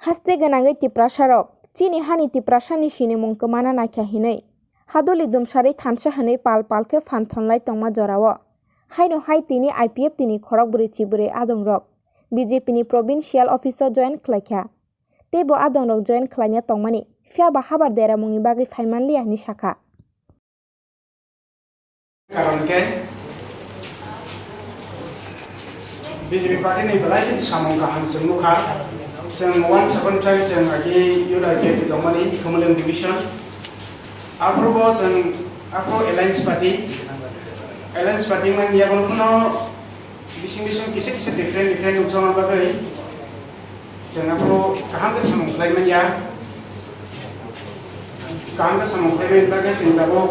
haste ganangei tiprasarok chini hani tiprasani sini mungko mana naikha hinei hadoli dumsari thansa hanei pal-palke phanthonlai tongma jorao haino hai tini IPF tini khorok buri chibure adongrok BJP ni provincial officer join khlaikha tebo adongrok join khlaina tongmani fiaba habar dera mungni bagi phaimanli ani shakha karonke BJP party ni balai samong kahang semukha जों 17 time जों आगे United दंमोन कमलेन division Afro जों Afro Allianz party मन या कोनो बिसिं किसे different उजों बागै जों आफ्रो काहां के सामंखलाय मन या काहां के सामंखलाय मन बागै जों दाबो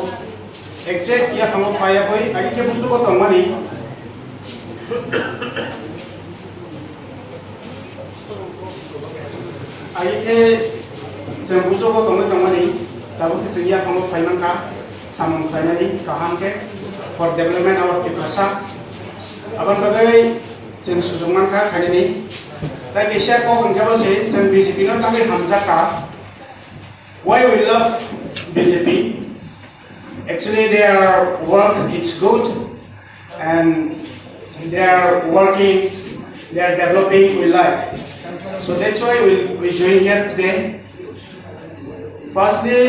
एक्जेक्ट या हांगो फाया गय आगे के बुसु को दंमोन आइके जों बुजोगो दंमोन दाबो किसिया फंगो फाइमानका सामन फाइनाली काहां के फॉर डेवलपमेंट आवर की भाषा अबन बगै जों सुजुमानका खानिनि दा केसिया को हंखाबसे जों BJP नो तागे हमजाका why we love BJP actually their work is good and their workings they are developing we like. So that's why we join here today. Firstly,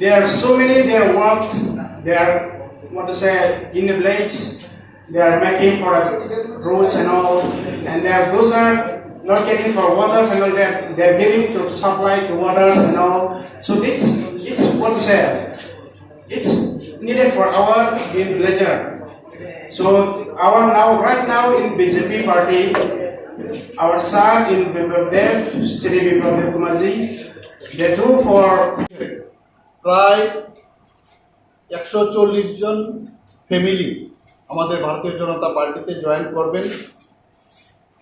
there are so many their works, they are in the village, they are making for roads and all, and those are not getting for water and all that. They are giving to supply to waters and all. So it's it's needed for our villager. So right now in BJP party. Our son in Biblodev, Sri Biblodev Kumarji, they do for প্রায় 140 জন family আমাদের ভারতীয় জনতা পার্টিতে join করবেন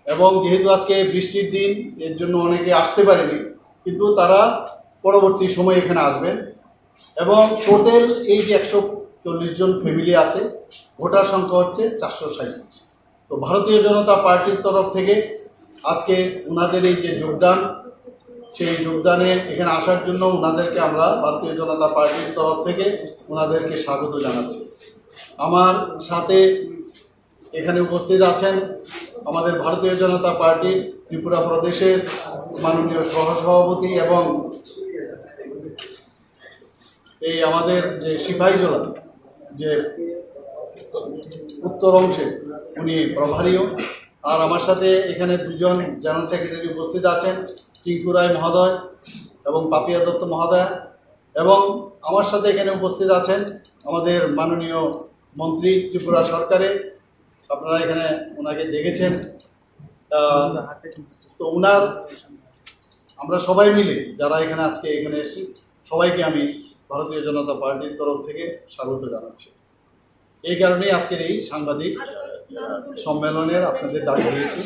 এবং যেহেতু আজকে বৃষ্টির দিন এর জন্য অনেকে আসতে পারেনি কিন্তু তারা পরবর্তী সময় এখানে আসবেন এবং টোটাল এই যে 140 জন ফ্যামিলি আছে ভোটার সংখ্যা হচ্ছে 437। তো ভারতীয় জনতা পার্টির তরফ থেকে আজকে ওনাদের এই যে যোগদান সেই যোগদানে এখানে আসার জন্য ওনাদেরকে আমরা ভারতীয় জনতা পার্টির তরফ থেকে ওনাদেরকে স্বাগত জানাচ্ছি। আমার সাথে এখানে উপস্থিত আছেন আমাদের ভারতীয় জনতা পার্টির ত্রিপুরা প্রদেশের মাননীয় সহসভাপতি এবং এই আমাদের যে সিপাহীজলা যে উত্তর অংশে উনি প্রভারীও আর আমার সাথে এখানে দুজন জেনারেল সেক্রেটারি উপস্থিত আছেন টিঙ্কু রায় মহোদয় এবং পাপিয়া দত্ত মহোদয় এবং আমার সাথে এখানে উপস্থিত আছেন আমাদের মাননীয় মন্ত্রী ত্রিপুরা সরকারে আপনারা এখানে ওনাকে দেখেছেন। তো ওনার আমরা সবাই মিলে যারা এখানে আজকে এখানে এসেছি সবাইকে আমি ভারতীয় জনতা পার্টির তরফ থেকে স্বাগত জানাচ্ছি। এই কারণেই আজকের এই সাংবাদিক সম্মেলনের আপনাদের ডাক দিয়েছি।